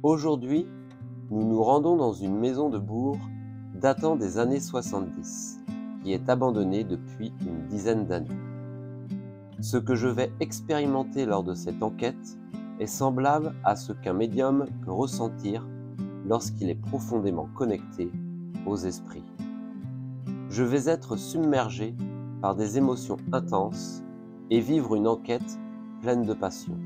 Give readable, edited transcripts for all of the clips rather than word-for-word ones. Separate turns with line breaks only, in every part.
Aujourd'hui, nous nous rendons dans une maison de bourg datant des années 70, qui est abandonnée depuis une dizaine d'années. Ce que je vais expérimenter lors de cette enquête est semblable à ce qu'un médium peut ressentir lorsqu'il est profondément connecté aux esprits. Je vais être submergé par des émotions intenses et vivre une enquête pleine de passion.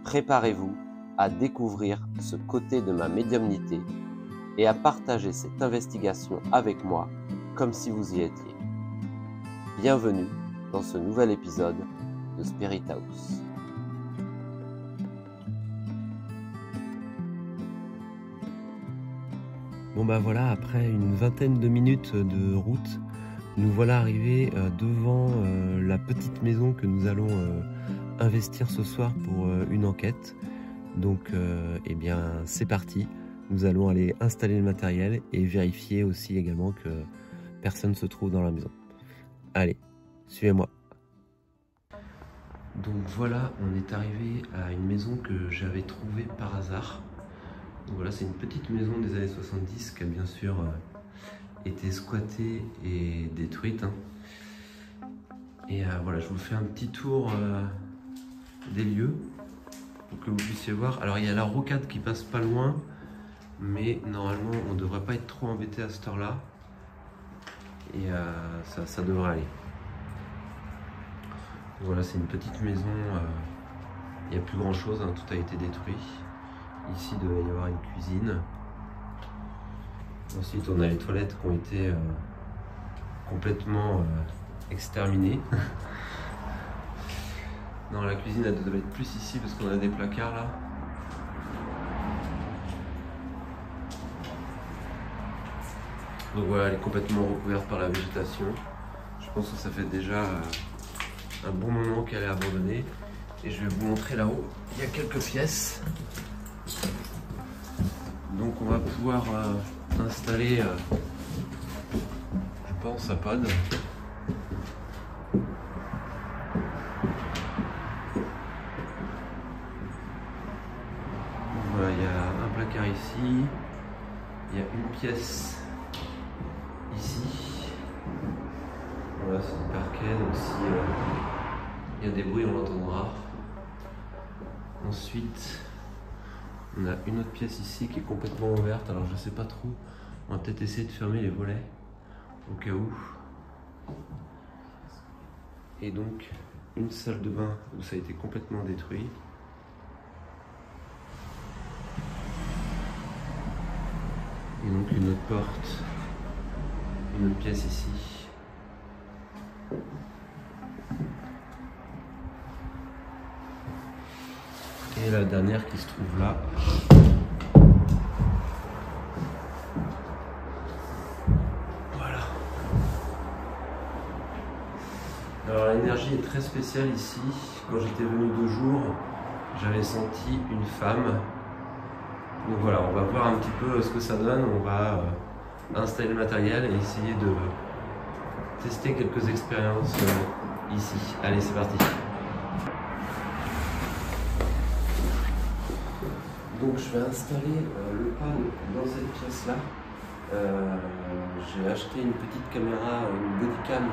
Préparez-vous à découvrir ce côté de ma médiumnité et à partager cette investigation avec moi comme si vous y étiez. Bienvenue dans ce nouvel épisode de Spirit House.
Bon bah voilà, après une vingtaine de minutes de route, nous voilà arrivés devant la petite maison que nous allons investir ce soir pour une enquête. Donc eh bien c'est parti, nous allons aller installer le matériel et vérifier aussi également que personne ne se trouve dans la maison. Allez, suivez-moi. Donc voilà, on est arrivé à une maison que j'avais trouvée par hasard. Donc voilà, c'est une petite maison des années 70 qui a bien sûr été squattée et détruite. Et voilà, je vous fais un petit tour des lieux pour que vous puissiez voir. Alors il y a la rocade qui passe pas loin, mais normalement on ne devrait pas être trop embêté à cette heure-là. Et ça devrait aller. Voilà, c'est une petite maison, il n'y a plus grand chose, tout a été détruit. Ici, il devait y avoir une cuisine. Ensuite, on a les toilettes qui ont été complètement exterminées. Non, la cuisine, elle devait être plus ici parce qu'on a des placards là. Donc voilà, elle est complètement recouverte par la végétation. Je pense que ça fait déjà un bon moment qu'elle est abandonnée. Et je vais vous montrer là-haut. Il y a quelques pièces. Donc on va pouvoir installer, je pense, un pod. Voilà, il y a un placard ici, il y a une pièce ici. Voilà, c'est du parquet, donc si il y a des bruits, on l'entendra. Ensuite, on a une autre pièce ici qui est complètement ouverte, alors je sais pas trop. On va peut-être essayer de fermer les volets au cas où. Et donc une salle de bain où ça a été complètement détruit. Et donc une autre porte, une autre pièce ici. Et la dernière qui se trouve là. Voilà. Alors l'énergie est très spéciale ici. Quand j'étais venu 2 jours, j'avais senti une femme. Donc voilà, on va voir un petit peu ce que ça donne. On va installer le matériel et essayer de tester quelques expériences ici. Allez, c'est parti. Donc je vais installer le pad dans cette pièce-là. J'ai acheté une petite caméra, une bodycam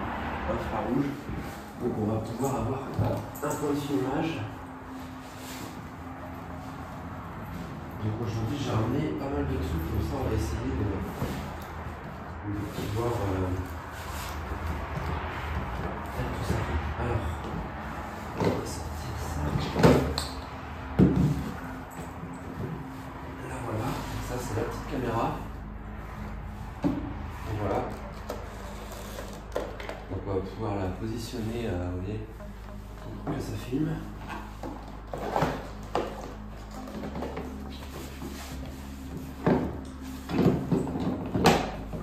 infrarouge. Donc on va pouvoir avoir un point de filmage. Donc aujourd'hui j'ai ramené pas mal de trucs, comme ça on va essayer de pouvoir faire tout ça. Alors, on va sortir ça. Ça c'est la petite caméra. Et voilà. Donc on va pouvoir la positionner, vous voyez, pour que ça filme. On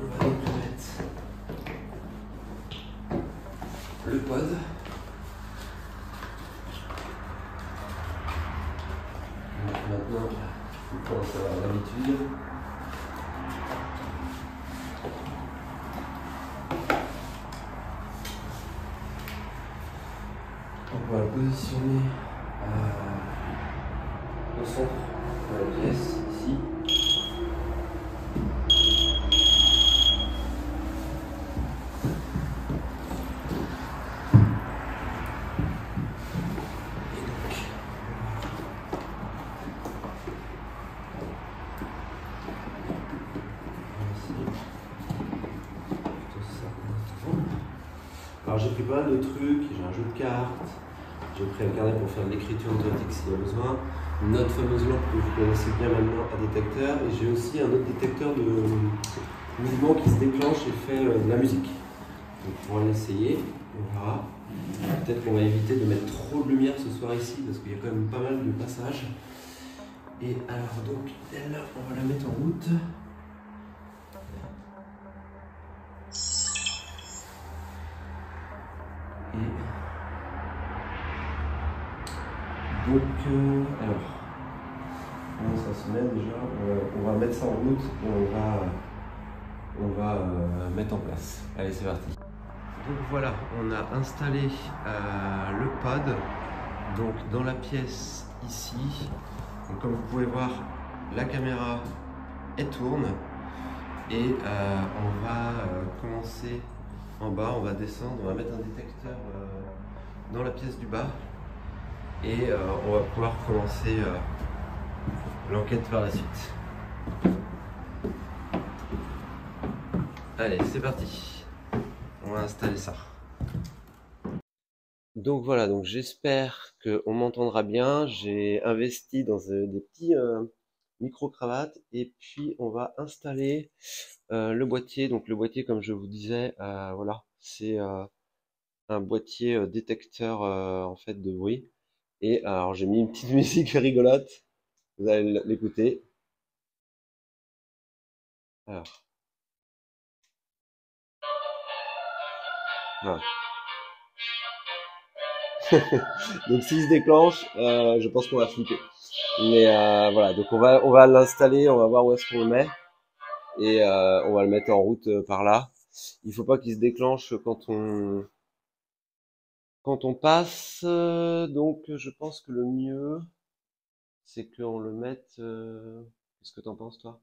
va donc mettre le pod. Donc maintenant, on commence à avoir l'habitude. On va le positionner au centre dans la pièce, ici. Alors j'ai pris pas mal de trucs, j'ai un jeu de cartes, j'ai pris un carnet pour faire de l'écriture automatique s'il y a besoin, notre fameuse lampe que vous connaissez bien maintenant à détecteur, et j'ai aussi un autre détecteur de mouvement qui se déclenche et fait de la musique. Donc on pourra l'essayer, on verra. Peut-être qu'on va éviter de mettre trop de lumière ce soir ici parce qu'il y a quand même pas mal de passages. Et alors donc elle, on va la mettre en route. Donc, alors, comment ça se met déjà? On va mettre ça en route et on va mettre en place. Allez, c'est parti. Donc voilà, on a installé le pad donc dans la pièce ici. Donc, comme vous pouvez voir, la caméra elle tourne et on va commencer en bas, on va descendre, on va mettre un détecteur dans la pièce du bas. Et on va pouvoir commencer l'enquête par la suite. Allez, c'est parti. On va installer ça. Donc voilà, donc j'espère qu'on m'entendra bien. J'ai investi dans des petits micro-cravates et puis on va installer le boîtier. Donc le boîtier, comme je vous disais, voilà, c'est un boîtier détecteur en fait de bruit. Et alors j'ai mis une petite musique rigolote, vous allez l'écouter. Alors. Voilà. Donc s'il se déclenche, je pense qu'on va flipper. Mais voilà, donc on va l'installer, on va voir où est-ce qu'on le met. Et on va le mettre en route par là. Il faut pas qu'il se déclenche quand on passe. Donc je pense que le mieux, c'est qu'on le mette... Qu'est-ce que t'en penses toi?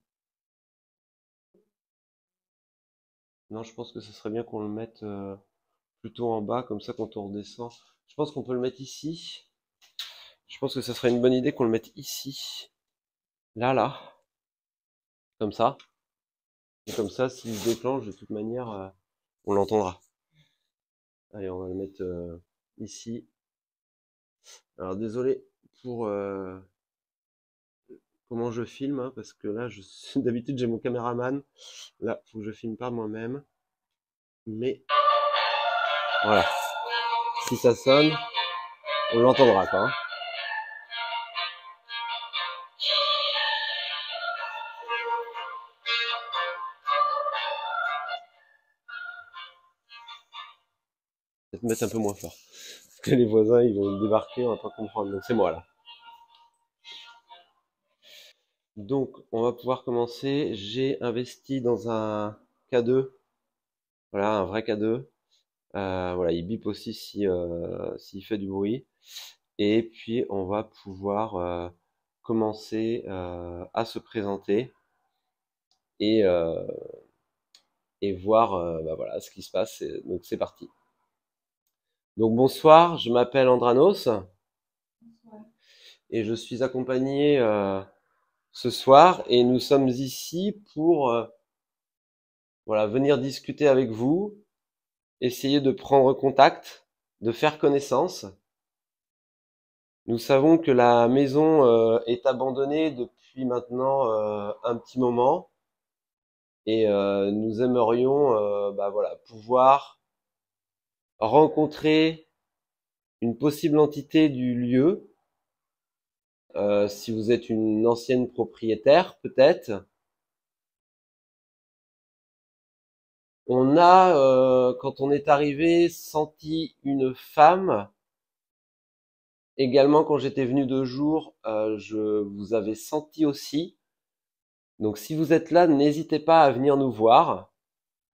Non, je pense que ce serait bien qu'on le mette plutôt en bas, comme ça quand on redescend. Je pense qu'on peut le mettre ici. Je pense que ce serait une bonne idée qu'on le mette ici. Là. Comme ça. Et comme ça, s'il se déclenche, de toute manière, on l'entendra. Allez, on va le mettre ici. Alors désolé pour comment je filme, hein, parce que là, d'habitude j'ai mon caméraman. Là, faut que je filme pas moi-même. Mais voilà. Si ça sonne, on l'entendra quoi. Hein. Peut-être mettre un peu moins fort. Parce que les voisins, ils vont débarquer, on va pas comprendre. Donc c'est moi là. Donc on va pouvoir commencer. J'ai investi dans un K2. Voilà, un vrai K2. Voilà, il bip aussi s'il fait du bruit. Et puis on va pouvoir commencer à se présenter et voir bah voilà, ce qui se passe. Donc c'est parti. Donc bonsoir, je m'appelle Andranos et je suis accompagné ce soir et nous sommes ici pour voilà, venir discuter avec vous, essayer de prendre contact, de faire connaissance. Nous savons que la maison est abandonnée depuis maintenant un petit moment et nous aimerions bah voilà, pouvoir rencontrer une possible entité du lieu. Si vous êtes une ancienne propriétaire, peut-être. On a, quand on est arrivé, senti une femme. Également, quand j'étais venu 2 jours, je vous avais senti aussi. Donc, si vous êtes là, n'hésitez pas à venir nous voir.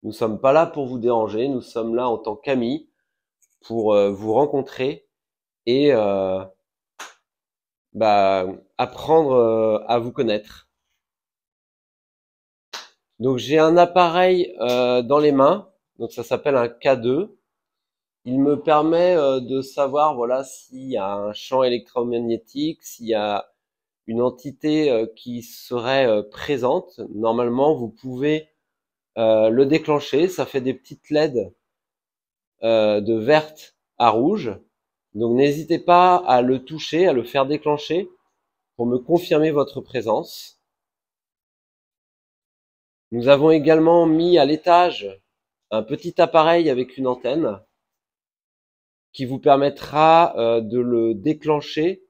Nous sommes pas là pour vous déranger. Nous sommes là en tant qu'amis pour vous rencontrer et
apprendre à vous connaître. Donc j'ai un appareil dans les mains, donc ça s'appelle un K2. Il me permet de savoir voilà s'il y a un champ électromagnétique, s'il y a une entité qui serait présente. Normalement, vous pouvez le déclencher. Ça fait des petites LED de verte à rouge. Donc n'hésitez pas à le toucher, à le faire déclencher pour me confirmer votre présence. Nous avons également mis à l'étage un petit appareil avec une antenne qui vous permettra de le déclencher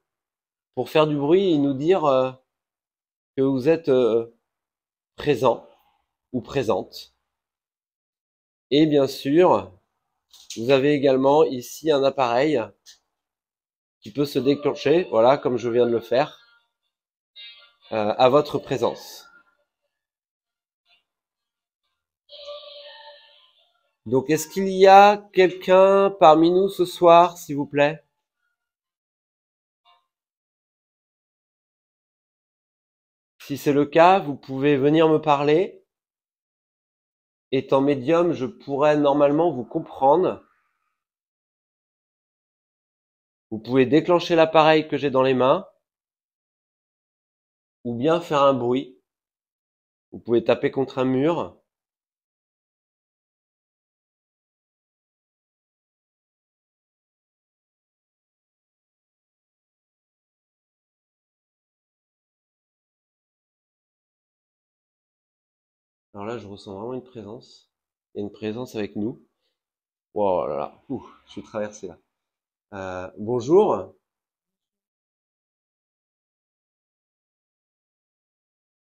pour faire du bruit et nous dire que vous êtes présent ou présente. Et bien sûr, vous avez également ici un appareil qui peut se déclencher, voilà, comme je viens de le faire, à votre présence. Donc, est-ce qu'il y a quelqu'un parmi nous ce soir, s'il vous plaît? Si c'est le cas, vous pouvez venir me parler. Étant médium, je pourrais normalement vous comprendre. Vous pouvez déclencher l'appareil que j'ai dans les mains, ou bien faire un bruit. Vous pouvez taper contre un mur. Alors là, je ressens vraiment une présence. Il y a une présence avec nous. Wow là là, ouh, je suis traversé là. Bonjour.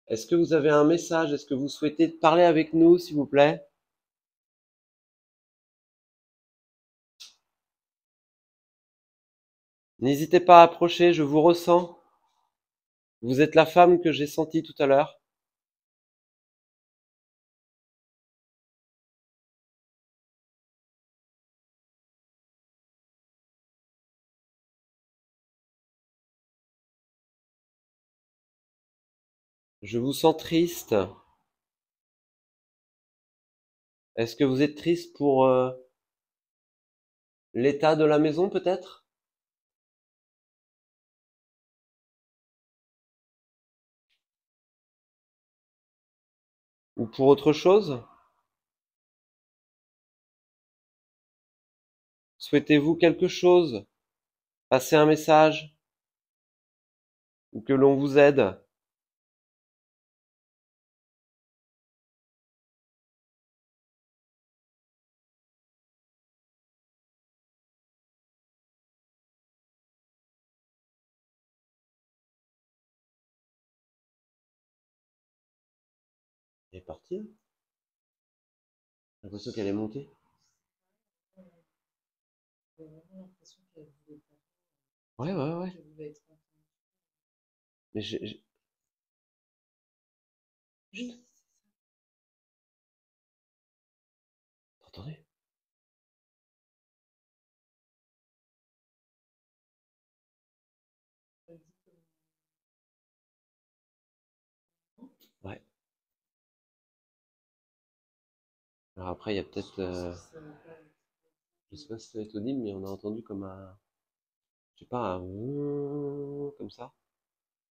Est-ce que vous avez un message? Est-ce que vous souhaitez parler avec nous, s'il vous plaît? N'hésitez pas à approcher, je vous ressens. Vous êtes la femme que j'ai sentie tout à l'heure. Je vous sens triste. Est-ce que vous êtes triste pour l'état de la maison, peut-être? Ou pour autre chose? Souhaitez-vous quelque chose? Passer un message? Ou que l'on vous aide? Elle est partie, là? J'ai l'impression qu'elle est montée. Ouais, ouais, ouais. Mais Chut, attendez. Ouais. Alors après, il y a peut-être... je sais pas si ça va être audible, mais on a entendu comme un... Je sais pas, un... comme ça.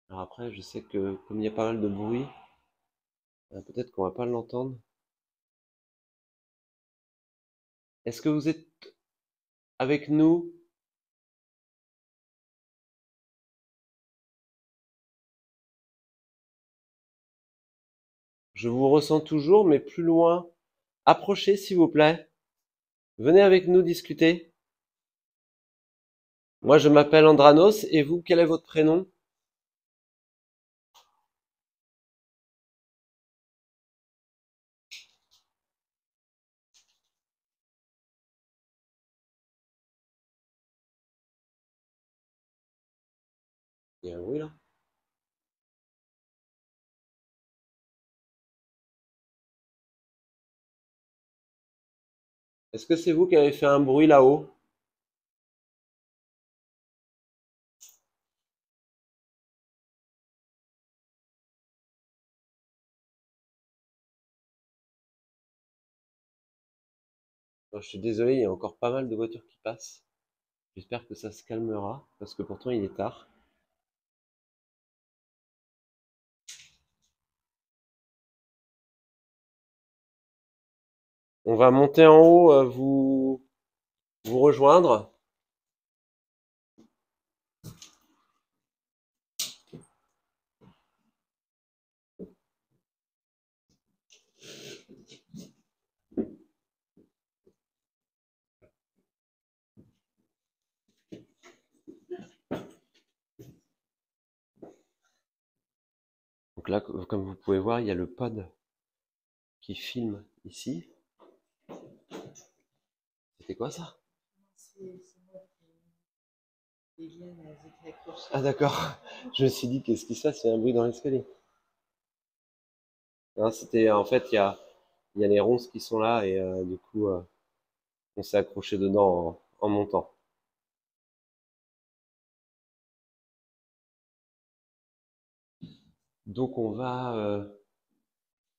Alors après, je sais que comme il y a pas mal de bruit, peut-être qu'on va pas l'entendre. Est-ce que vous êtes avec nous? Je vous ressens toujours, mais plus loin. Approchez, s'il vous plaît. Venez avec nous discuter. Moi, je m'appelle Andranos, et vous, quel est votre prénom? Il y a un bruit là? Est-ce que c'est vous qui avez fait un bruit là-haut? Alors, je suis désolé, il y a encore pas mal de voitures qui passent. J'espère que ça se calmera, parce que pourtant il est tard. On va monter en haut, vous rejoindre. Donc là, comme vous pouvez voir, il y a le pod qui filme ici. C'était quoi ça? Ah d'accord. Je me suis dit, qu'est-ce qui se passe? Il y a un bruit dans l'escalier. Non, c'était en fait, il y a les ronces qui sont là et du coup, on s'est accroché dedans en montant. Donc on va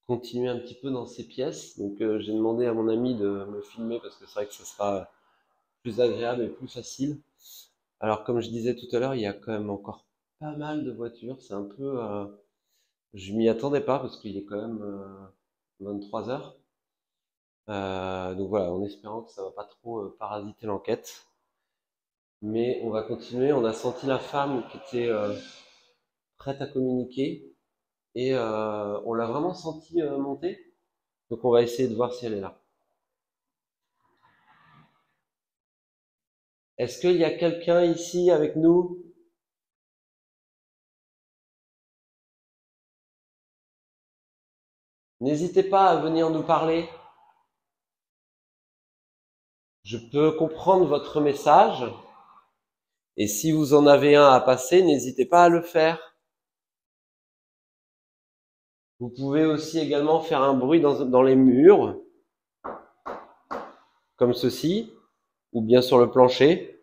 continuer un petit peu dans ces pièces. Donc j'ai demandé à mon ami de me filmer parce que c'est vrai que ça sera plus agréable et plus facile. Alors comme je disais tout à l'heure, il y a quand même encore pas mal de voitures. C'est un peu, je m'y attendais pas parce qu'il est quand même 23 heures. Donc voilà, en espérant que ça va pas trop parasiter l'enquête. Mais on va continuer. On a senti la femme qui était prête à communiquer et on l'a vraiment senti monter. Donc on va essayer de voir si elle est là. Est-ce qu'il y a quelqu'un ici avec nous? N'hésitez pas à venir nous parler. Je peux comprendre votre message. Et si vous en avez un à passer, n'hésitez pas à le faire. Vous pouvez aussi également faire un bruit dans les murs, comme ceci, ou bien sur le plancher.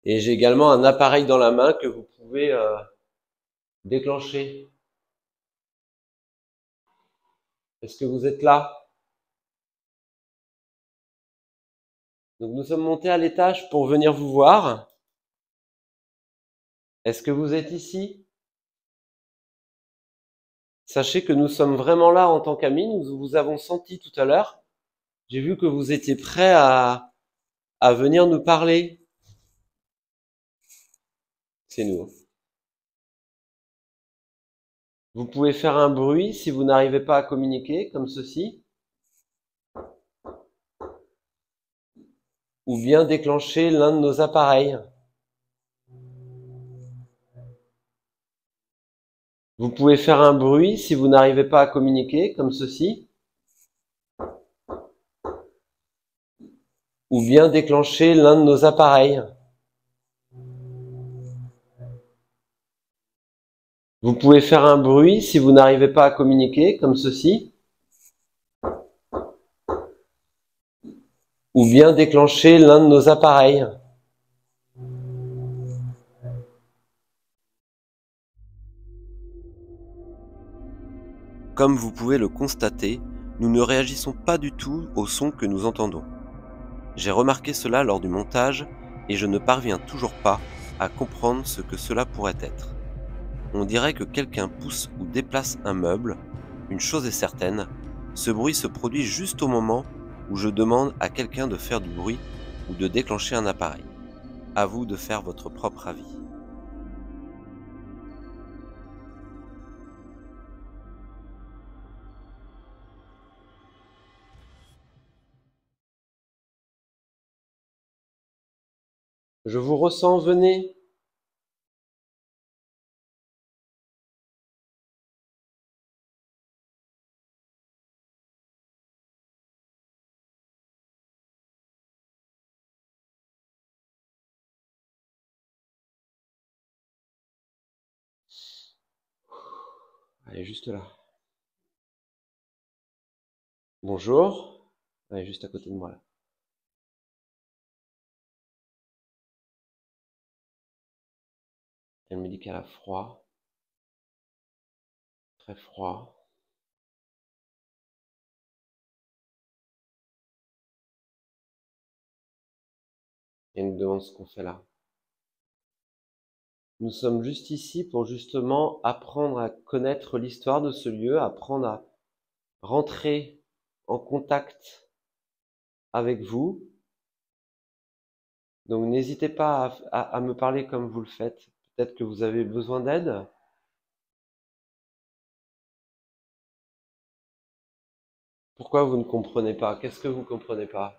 Et j'ai également un appareil dans la main que vous pouvez déclencher. Est-ce que vous êtes là? Donc nous sommes montés à l'étage pour venir vous voir. Est-ce que vous êtes ici? Sachez que nous sommes vraiment là en tant qu'amis. Nous vous avons senti tout à l'heure. J'ai vu que vous étiez prêts à venir nous parler. C'est nous. Vous pouvez faire un bruit si vous n'arrivez pas à communiquer, comme ceci. Ou bien déclencher l'un de nos appareils. Vous pouvez faire un bruit si vous n'arrivez pas à communiquer, comme ceci. Ou bien déclencher l'un de nos appareils. Vous pouvez faire un bruit si vous n'arrivez pas à communiquer, comme ceci. Ou bien déclencher l'un de nos appareils. Comme vous pouvez le constater, nous ne réagissons pas du tout au son que nous entendons. J'ai remarqué cela lors du montage et je ne parviens toujours pas à comprendre ce que cela pourrait être. On dirait que quelqu'un pousse ou déplace un meuble. Une chose est certaine, ce bruit se produit juste au moment où je demande à quelqu'un de faire du bruit ou de déclencher un appareil. À vous de faire votre propre avis. Je vous ressens, venez. Elle est juste là. Bonjour. Elle est juste à côté de moi là. Elle me dit qu'elle a froid. Très froid. Et nous demande ce qu'on fait là. Nous sommes juste ici pour justement apprendre à connaître l'histoire de ce lieu, apprendre à rentrer en contact avec vous. Donc n'hésitez pas à me parler comme vous le faites. Peut-être que vous avez besoin d'aide. Pourquoi vous ne comprenez pas? Qu'est-ce que vous comprenez pas?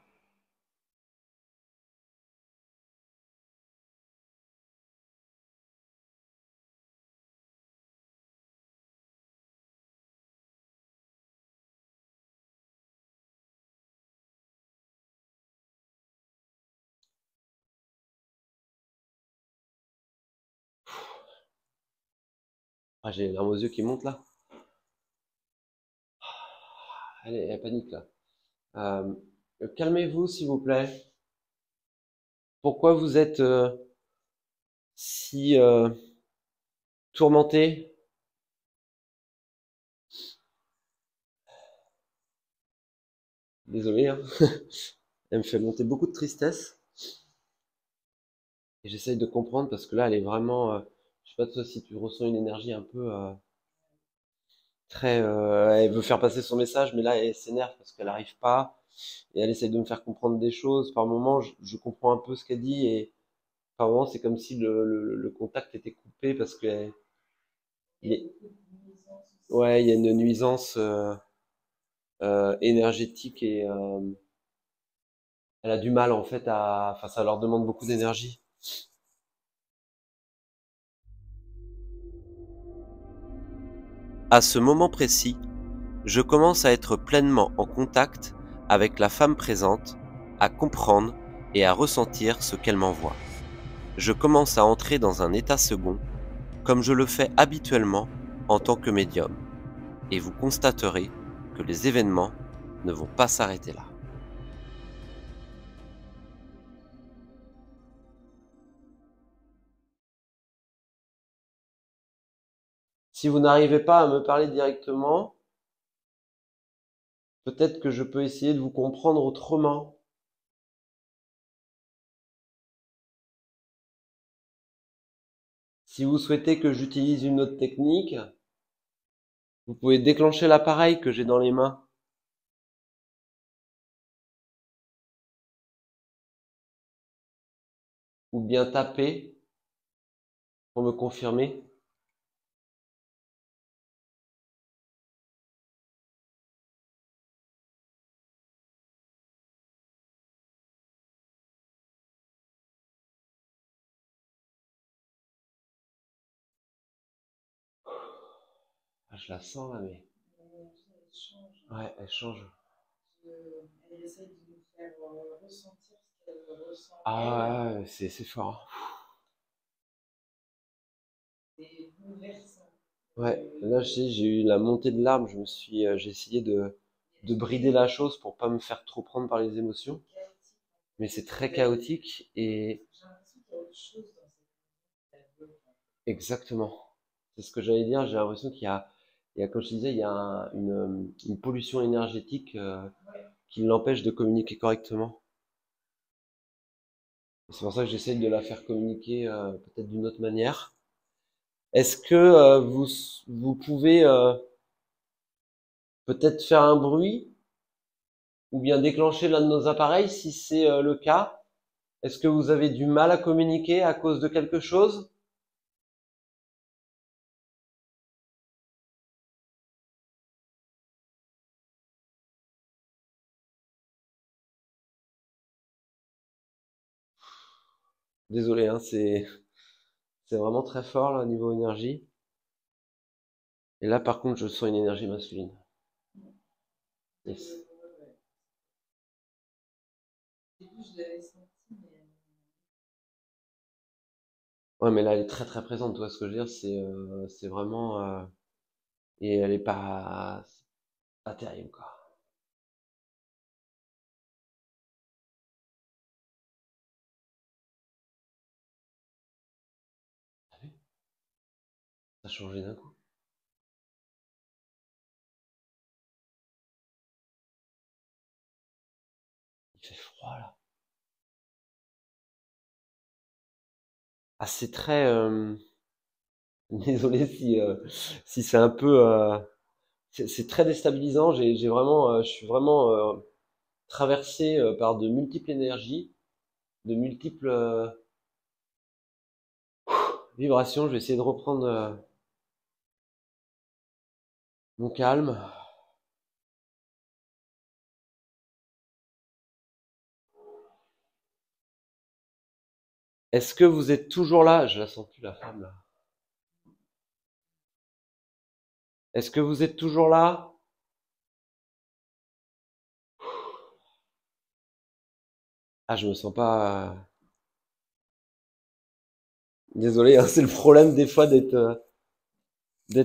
Ah, j'ai les larmes aux yeux qui montent là. Allez, elle panique là. Calmez-vous s'il vous plaît. Pourquoi vous êtes si tourmenté? Désolé, hein. Elle me fait monter beaucoup de tristesse. Et j'essaye de comprendre parce que là, elle est vraiment. Je sais pas toi si tu ressens une énergie un peu très. Elle veut faire passer son message, mais là, elle s'énerve parce qu'elle n'arrive pas. Et elle essaye de me faire comprendre des choses. Par moments, je comprends un peu ce qu'elle dit et par moments, c'est comme si le contact était coupé parce que il y ouais, il y a une nuisance énergétique et elle a du mal en fait à. Enfin, ça leur demande beaucoup d'énergie. À ce moment précis, je commence à être pleinement en contact avec la femme présente, à comprendre et à ressentir ce qu'elle m'envoie. Je commence à entrer dans un état second, comme je le fais habituellement en tant que médium, et vous constaterez que les événements ne vont pas s'arrêter là. Si vous n'arrivez pas à me parler directement, peut-être que je peux essayer de vous comprendre autrement. Si vous souhaitez que j'utilise une autre technique, vous pouvez déclencher l'appareil que j'ai dans les mains. Ou bien taper pour me confirmer. Ah, je la sens là, mais. Ouais, elle change. Ah ouais, c'est fort. Ouais, là j'ai eu la montée de larmes, j'ai essayé de brider la chose pour pas me faire trop prendre par les émotions, mais c'est très chaotique et exactement. C'est ce que j'allais dire, j'ai l'impression comme je te disais, il y a une pollution énergétique qui l'empêche de communiquer correctement. C'est pour ça que j'essaye de la faire communiquer peut-être d'une autre manière. Est-ce que vous pouvez peut-être faire un bruit ou bien déclencher l'un de nos appareils si c'est le cas? Est-ce que vous avez du mal à communiquer à cause de quelque chose? Désolé, hein, c'est vraiment très fort là, au niveau énergie. Et là, par contre, je sens une énergie masculine. Yes. Ouais, mais là, elle est très très présente. Toi, ce que je veux dire, c'est vraiment et elle est pas terrible quoi. T'as vu? Ça a changé d'un coup. Il fait froid là. Ah, c'est très... Désolé si c'est un peu... c'est très déstabilisant. J'ai vraiment, je suis vraiment traversé par de multiples énergies, de multiples vibrations. Je vais essayer de reprendre mon calme. Est-ce que vous êtes toujours là? Je la sens plus, la femme, là. Est-ce que vous êtes toujours là? Ah, je me sens pas... Désolé, hein, c'est le problème des fois d'être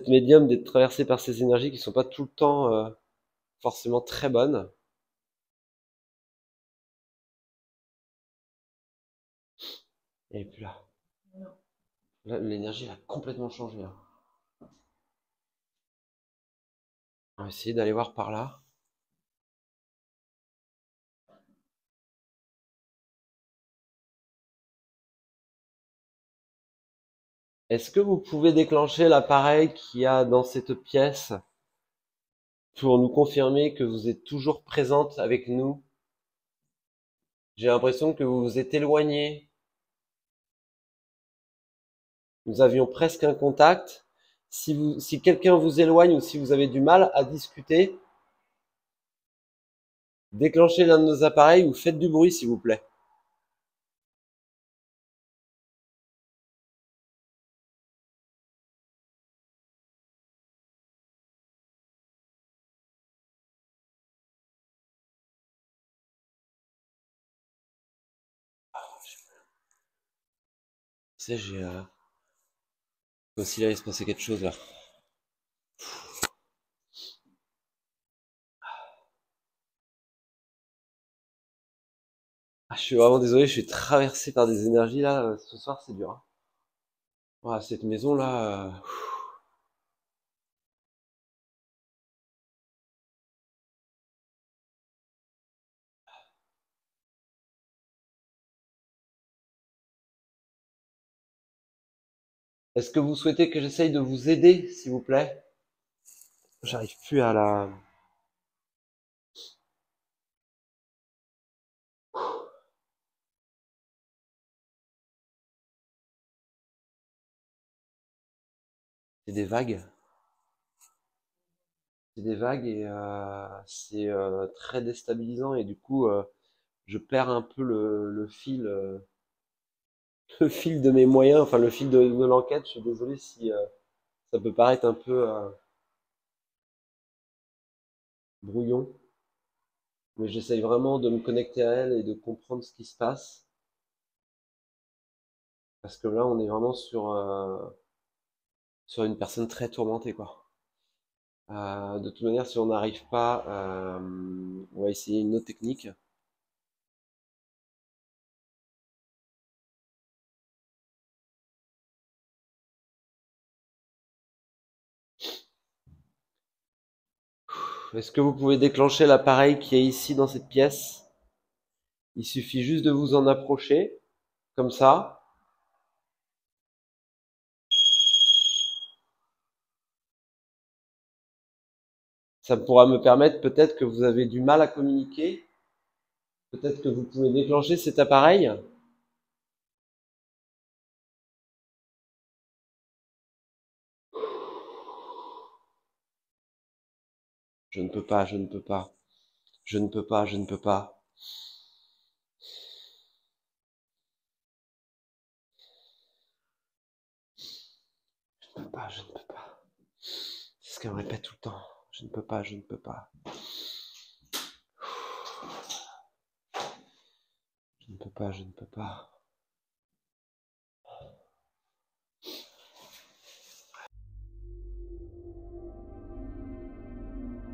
médium, d'être traversé par ces énergies qui sont pas tout le temps forcément très bonnes. Et puis là, l'énergie a complètement changé, là. On va essayer d'aller voir par là. Est-ce que vous pouvez déclencher l'appareil qu'il y a dans cette pièce pour nous confirmer que vous êtes toujours présente avec nous? J'ai l'impression que vous vous êtes éloigné. Nous avions presque un contact. Si quelqu'un vous éloigne ou si vous avez du mal à discuter, déclenchez l'un de nos appareils ou faites du bruit, s'il vous plaît. Tu sais, j'ai... comme s'il allait se passer quelque chose, là. Ah, je suis vraiment désolé, je suis traversé par des énergies, là. Ce soir, c'est dur, hein. Voilà, cette maison-là... Est-ce que vous souhaitez que j'essaye de vous aider, s'il vous plaît? J'arrive plus à la... C'est des vagues. C'est des vagues et c'est très déstabilisant et du coup je perds un peu le fil le fil de mes moyens, enfin le fil de l'enquête. Je suis désolé si ça peut paraître un peu brouillon, mais j'essaye vraiment de me connecter à elle et de comprendre ce qui se passe parce que là on est vraiment sur une personne très tourmentée, quoi. De toute manière, si on n'arrive pas, on va essayer une autre technique. Est-ce que vous pouvez déclencher l'appareil qui est ici dans cette pièce? Il suffit juste de vous en approcher, comme ça. Ça pourra me permettre peut-être que vous avez du mal à communiquer. Peut-être que vous pouvez déclencher cet appareil. Je ne peux pas, je ne peux pas. Je ne peux pas, je ne peux pas. Je ne peux pas, je ne peux pas. C'est ce qu'elle me répète tout le temps. Je ne peux pas, je ne peux pas. Je ne peux pas, je ne peux pas.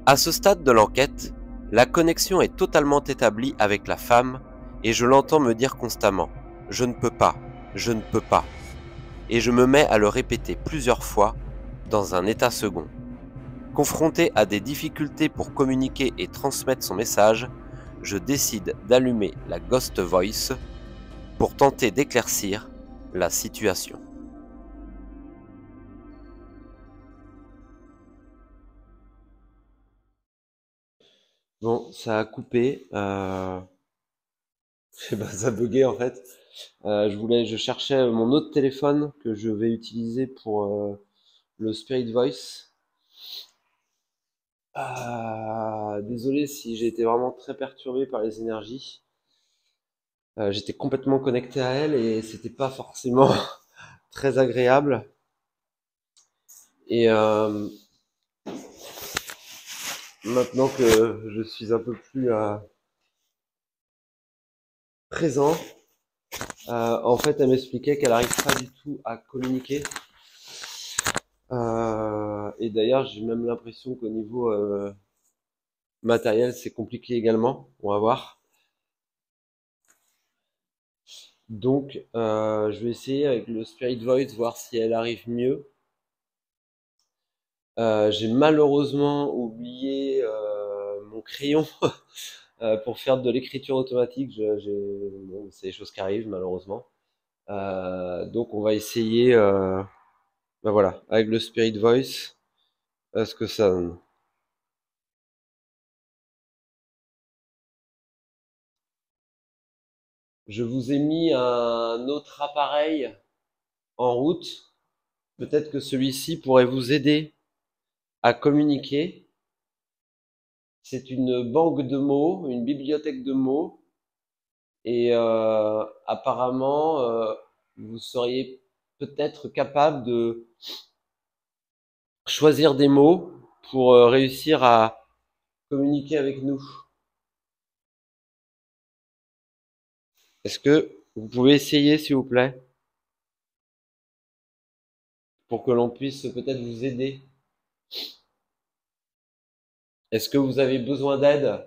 À ce stade de l'enquête, la connexion est totalement établie avec la femme et je l'entends me dire constamment « Je ne peux pas, je ne peux pas ». Et je me mets à le répéter plusieurs fois dans un état second. Confronté à des difficultés pour communiquer et transmettre son message, je décide d'allumer la Ghost Voice pour tenter d'éclaircir la situation. Bon, ça a coupé. Ça a bugué en fait. Je cherchais mon autre téléphone que je vais utiliser pour le Spirit Voice. Désolé si j'ai été vraiment très perturbé par les énergies. J'étais complètement connecté à elle et c'était pas forcément très agréable. Et maintenant que je suis un peu plus présent, en fait, elle m'expliquait qu'elle n'arrive pas du tout à communiquer. Et d'ailleurs, j'ai même l'impression qu'au niveau matériel, c'est compliqué également. On va voir. Donc, je vais essayer avec le Spirit Voice, voir si elle arrive mieux. J'ai malheureusement oublié mon crayon pour faire de l'écriture automatique. Bon, c'est des choses qui arrivent malheureusement. Donc, on va essayer, voilà, avec le Spirit Voice, ce que ça donne. Je vous ai mis un autre appareil en route. Peut-être que celui-ci pourrait vous aider à communiquer. C'est une banque de mots, une bibliothèque de mots. Et apparemment, vous seriez peut-être capable de choisir des mots pour réussir à communiquer avec nous. Est-ce que vous pouvez essayer, s'il vous plaît, pour que l'on puisse peut-être vous aider? Est-ce que vous avez besoin d'aide?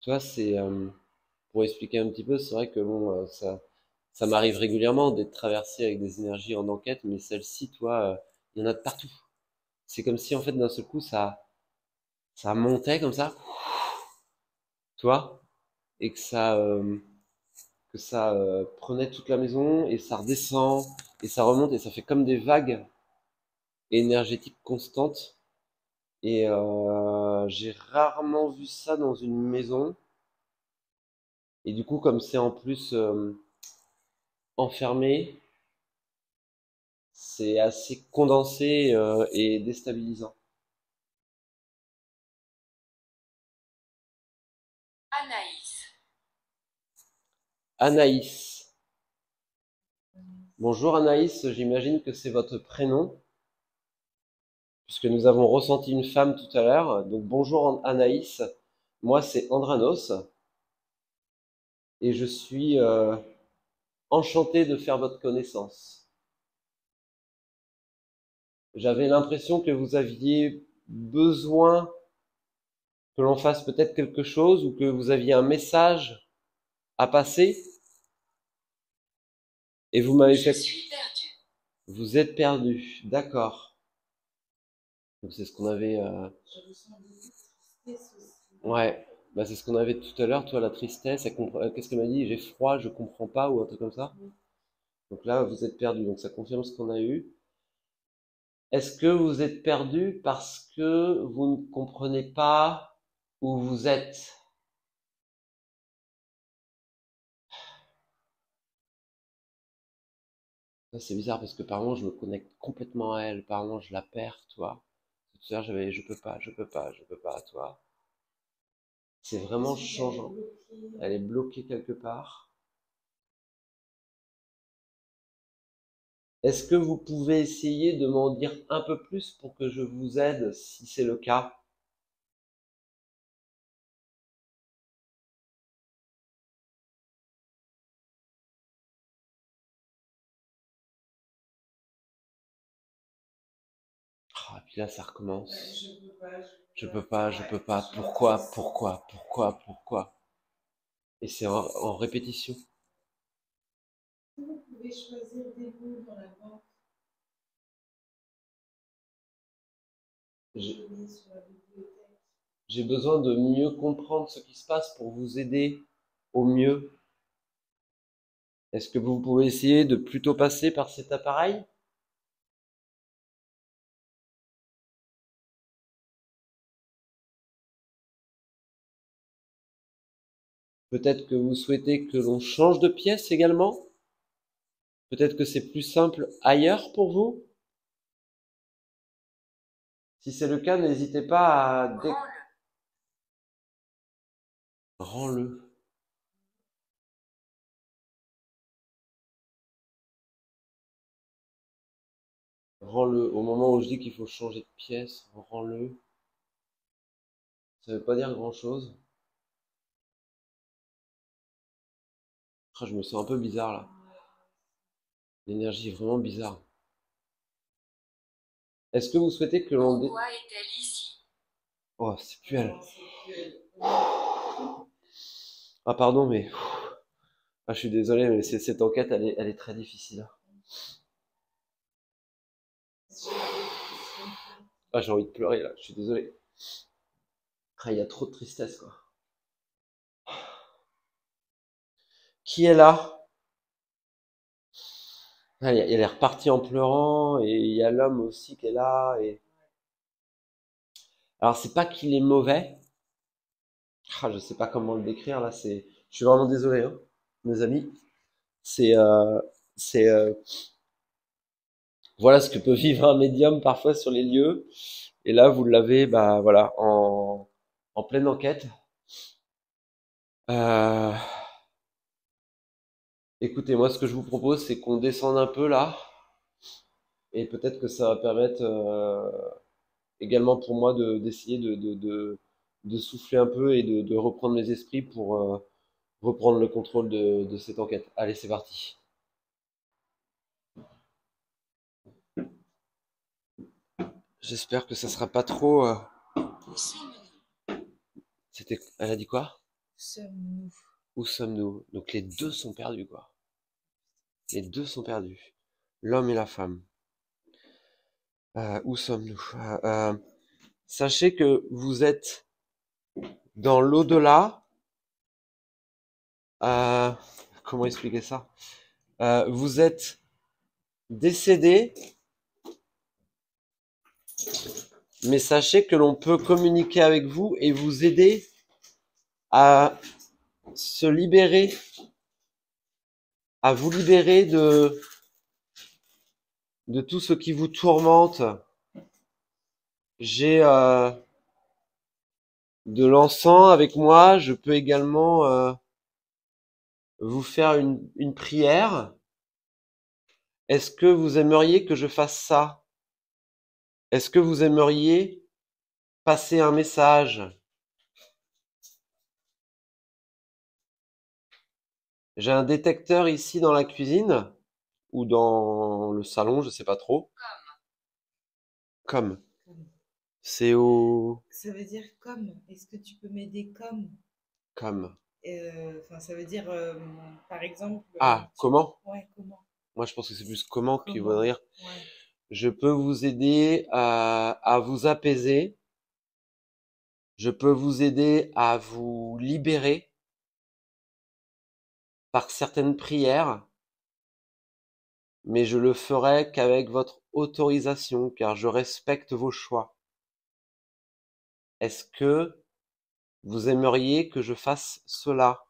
Tu vois, c'est pour expliquer un petit peu, c'est vrai que bon, ça m'arrive régulièrement d'être traversé avec des énergies en enquête, mais celle-ci, toi, il y en a de partout. C'est comme si en fait d'un seul coup ça montait comme ça, tu vois, et que ça prenait toute la maison et ça redescend et ça remonte et ça fait comme des vagues énergétiques constantes. Et j'ai rarement vu ça dans une maison. Et du coup, comme c'est en plus enfermé, c'est assez condensé et déstabilisant.
Anaïs.
Anaïs. Bonjour Anaïs, j'imagine que c'est votre prénom, puisque nous avons ressenti une femme tout à l'heure. Donc bonjour Anaïs, moi c'est Andranos, et je suis enchanté de faire votre connaissance. J'avais l'impression que vous aviez besoin que l'on fasse peut-être quelque chose ou que vous aviez un message à passer et vous m'avez fait...
Je suis perdue.
Vous êtes perdu, d'accord. Donc c'est ce qu'on avait...
Je ressens beaucoup de tristesse aussi.
Ouais, bah c'est ce qu'on avait tout à l'heure, toi, la tristesse. Qu'est-ce qu'elle m'a dit? J'ai froid, je comprends pas ou un truc comme ça.
Oui.
Donc là, vous êtes perdu, donc ça confirme ce qu'on a eu. Est-ce que vous êtes perdu parce que vous ne comprenez pas où vous êtes? Ça, c'est bizarre parce que par moments je me connecte complètement à elle, par moments je la perds, toi. Tout à l'heure j'avais je peux pas, je peux pas, je peux pas, toi. C'est vraiment changeant. Elle est bloquée quelque part. Est-ce que vous pouvez essayer de m'en dire un peu plus pour que je vous aide si c'est le cas? Ah, puis là ça recommence.
Je peux pas,
Je peux pas, je peux pas. Pourquoi, pourquoi, pourquoi, pourquoi? Et c'est en répétition.
pouvez choisir des mots dans la banque.
J'ai
Je mets sur la bibliothèque.
j'ai besoin de mieux comprendre ce qui se passe pour vous aider au mieux. Est-ce que vous pouvez essayer de plutôt passer par cet appareil? Peut-être que vous souhaitez que l'on change de pièce également? Peut-être que c'est plus simple ailleurs pour vous? Si c'est le cas, n'hésitez pas à
Rends-le.
Rends-le. Rends-le. Au moment où je dis qu'il faut changer de pièce, rends-le. Ça veut pas dire grand-chose. Ah, je me sens un peu bizarre là. L'énergie est vraiment bizarre. Est-ce que vous souhaitez que l'on...
Pourquoi est-elle ici?
Oh, c'est plus elle.
Non, c'est plus elle.
Ah, pardon, mais... Ah, je suis désolé, mais cette enquête, elle est très difficile. Ah, j'ai envie de pleurer là, je suis désolé. Ah, il y a trop de tristesse, quoi. Qui est là? Ah, elle est repartie en pleurant, et il y a l'homme aussi qui est là. Alors, c'est pas qu'il est mauvais. Ah, je sais pas comment le décrire là. Je suis vraiment désolé, hein, mes amis. C'est, euh, c'est, voilà ce que peut vivre un médium parfois sur les lieux. Et là, vous l'avez, bah voilà, en pleine enquête. Euh, Écoutez, moi, ce que je vous propose, c'est qu'on descende un peu là, et peut-être que ça va permettre également pour moi d'essayer de souffler un peu et de reprendre mes esprits pour reprendre le contrôle de cette enquête. Allez, c'est parti. J'espère que ça sera pas trop.
Où sommes-nous?
Elle a dit quoi?
Sommes-nous?
Où sommes-nous? Donc les deux sont perdus, quoi. Les deux sont perdus. L'homme et la femme. Où sommes-nous? Sachez que vous êtes dans l'au-delà. Euh, Comment expliquer ça? Vous êtes décédé, mais sachez que l'on peut communiquer avec vous et vous aider à se libérer, à vous libérer de tout ce qui vous tourmente. J'ai de l'encens avec moi. Je peux également vous faire une prière. Est-ce que vous aimeriez que je fasse ça? Est-ce que vous aimeriez passer un message? J'ai un détecteur ici dans la cuisine ou dans le salon, je sais pas trop. Comme.
Comme.
C'est au...
Ça veut dire comme. Est-ce que tu peux m'aider comme?
Comme.
Enfin, ça veut dire, par exemple,
Ah, comment?
ouais, comment?
Moi, je pense que c'est plus comment qui veut
Comment?
dire.
Ouais.
Je peux vous aider à vous apaiser. Je peux vous aider à vous libérer par certaines prières, mais je le ferai qu'avec votre autorisation, car je respecte vos choix. Est-ce que vous aimeriez que je fasse cela?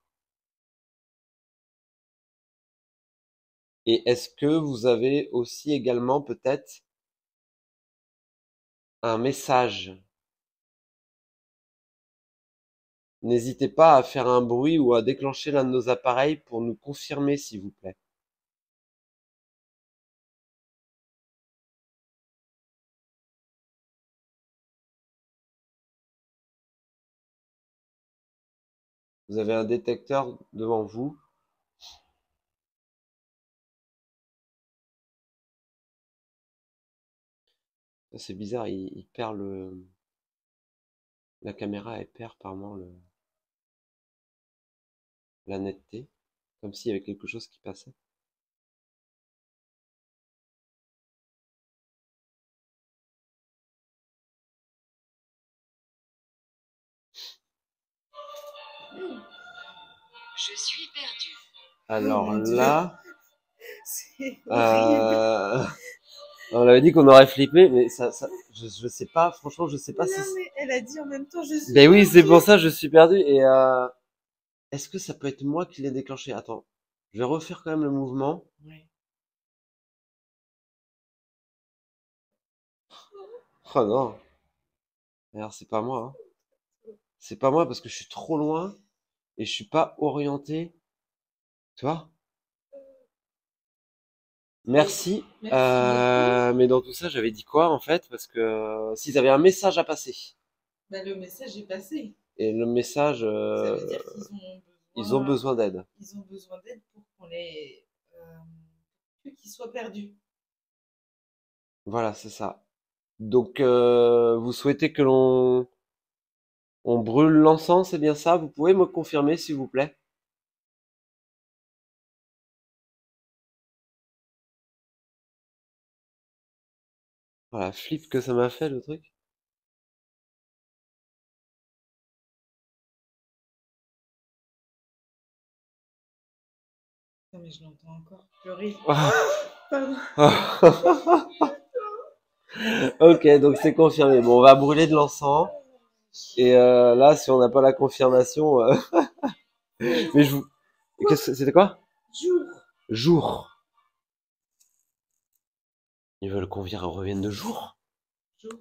Et est-ce que vous avez aussi également peut-être un message? N'hésitez pas à faire un bruit ou à déclencher l'un de nos appareils pour nous confirmer, s'il vous plaît. Vous avez un détecteur devant vous. C'est bizarre, il perd la caméra, elle perd par moment la netteté, comme s'il y avait quelque chose qui passait.
Je suis perdue.
Alors
mon Dieu.
là,
C'est horrible.
on avait dit qu'on aurait flippé, mais je sais pas, franchement, je sais pas
Non,
si.
mais elle a dit en même temps, je suis
Ben oui, c'est
perdue.
pour ça que je suis perdu. Et est-ce que ça peut être moi qui l'ai déclenché? Attends, je vais refaire quand même le mouvement.
Ouais.
Oh non, alors c'est pas moi, hein. C'est pas moi parce que je suis trop loin et je suis pas orienté. Tu vois? Merci.
Merci beaucoup.
Mais dans tout ça, j'avais dit quoi en fait? Parce que s'ils avaient un message à passer.
Bah, le message est passé.
Et le message,
Ça veut dire
ils ont besoin d'aide.
ils ont besoin d'aide pour qu'on les, qu'ils soient perdus.
Voilà, c'est ça. Donc, vous souhaitez que on brûle l'encens, c'est bien ça? Vous pouvez me confirmer, s'il vous plaît? Voilà, flip que ça m'a fait le truc.
Non, mais je l'entends encore pleurer.
Ah.
Pardon.
Ok, donc c'est confirmé. Bon, on va brûler de l'encens. Et là, si on n'a pas la confirmation, mais je vous. C'était quoi?
Jour.
Jour. Ils veulent qu'on revienne de jour?
Jour.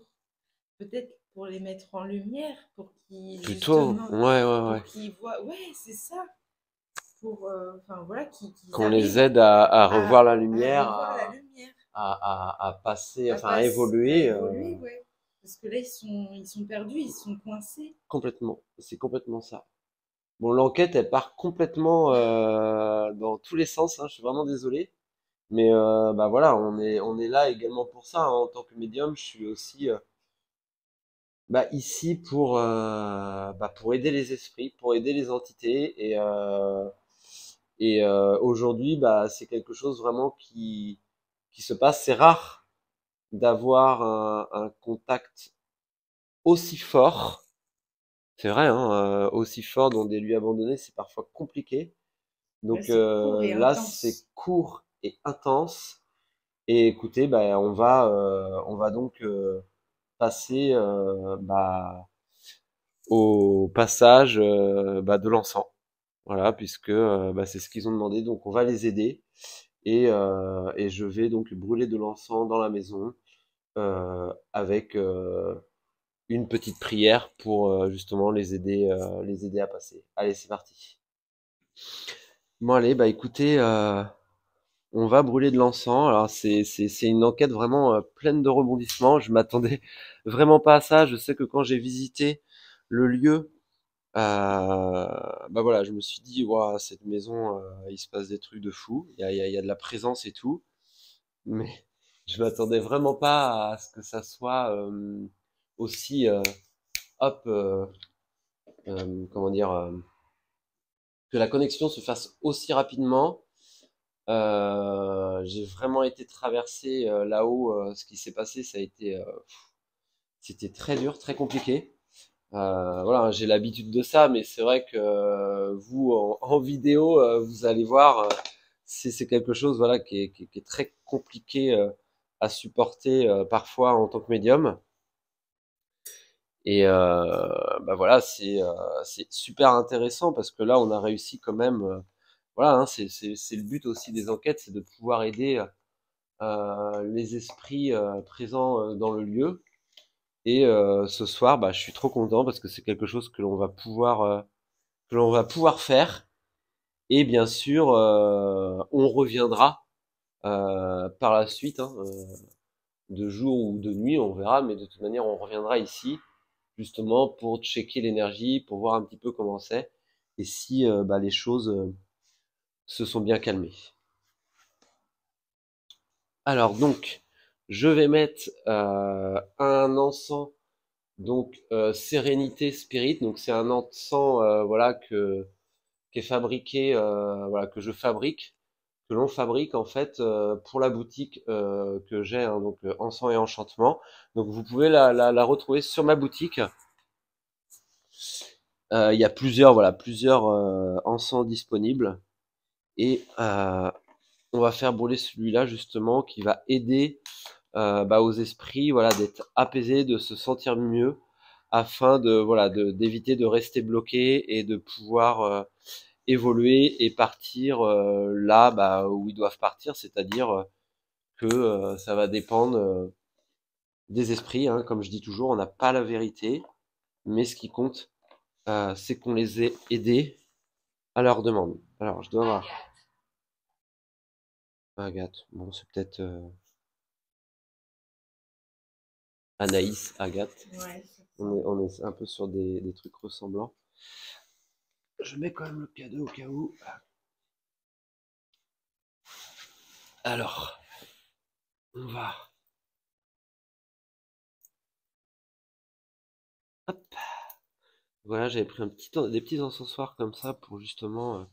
Peut-être pour les mettre en lumière, pour qu'ils
Plutôt.
justement,
Ouais, ouais,
pour
ouais.
qu'ils voient. Ouais, c'est ça. Pour, enfin voilà, qu'ils
Qu'on les
arrivent
aide à revoir la
à
lumière,
revoir la lumière,
à passer, enfin à
à
évoluer
évoluer, ouais. Parce que là, ils sont perdus, ils sont coincés.
complètement. C'est complètement ça. Bon, l'enquête, elle part complètement dans tous les sens, hein, je suis vraiment désolé. Mais bah voilà, on est là également pour ça, hein. En tant que médium, je suis aussi bah, ici pour aider les esprits, pour aider les entités. Et aujourd'hui, bah, c'est quelque chose vraiment qui se passe. C'est rare d'avoir un contact aussi fort. C'est vrai, hein, aussi fort dans des lieux abandonnés, c'est parfois compliqué.
Là,
Donc
c'est court et
là, c'est
intense.
court et intense. Et écoutez, bah, on va donc passer bah, au passage bah, de l'encens. Voilà, puisque bah, c'est ce qu'ils ont demandé. Donc on va les aider et je vais donc brûler de l'encens dans la maison avec une petite prière pour justement les aider à passer. Allez, c'est parti. Bon allez, bah écoutez, on va brûler de l'encens. Alors c'est une enquête vraiment pleine de rebondissements. Je m'attendais vraiment pas à ça. Je sais que quand j'ai visité le lieu, bah voilà, je me suis dit, waouh, cette maison, il se passe des trucs de fou. Il y a de la présence et tout, mais je m'attendais vraiment pas à ce que ça soit aussi hop, comment dire, que la connexion se fasse aussi rapidement. J'ai vraiment été traversé là-haut. Ce qui s'est passé, ça a été, c'était très dur, très compliqué. Voilà, hein, j'ai l'habitude de ça, mais c'est vrai que vous, en vidéo, vous allez voir, c'est quelque chose, voilà, qui est très compliqué à supporter parfois en tant que médium. Et bah voilà, c'est super intéressant parce que là, on a réussi quand même. Voilà, hein, c'est le but aussi des enquêtes, c'est de pouvoir aider les esprits présents dans le lieu. Et ce soir, bah, je suis trop content parce que c'est quelque chose que l'on va pouvoir faire. Et bien sûr, on reviendra par la suite, hein, de jour ou de nuit, on verra, mais de toute manière, on reviendra ici justement pour checker l'énergie, pour voir un petit peu comment c'est et si bah, les choses se sont bien calmées. Alors donc, je vais mettre un encens, donc Sérénité Spirit. Donc c'est un encens voilà qui est fabriqué, voilà que je fabrique, que l'on fabrique en fait pour la boutique que j'ai, hein, donc Encens et Enchantement. Donc vous pouvez la retrouver sur ma boutique. Il y a plusieurs encens disponibles et on va faire brûler celui-là justement qui va aider aux esprits d'être apaisés, de se sentir mieux afin d'éviter de rester bloqués et de pouvoir évoluer et partir là où ils doivent partir, c'est-à-dire que ça va dépendre des esprits, hein. Comme je dis toujours, on n'a pas la vérité, mais ce qui compte, c'est qu'on les ait aidés à leur demande. Alors, je dois voir. Agathe, bon, c'est peut-être Anaïs, Agathe.
Ouais,
On est un peu sur des trucs ressemblants. Je mets quand même le cadeau au cas où. Alors, on va. Hop. Voilà, j'avais pris des petits encensoirs comme ça pour justement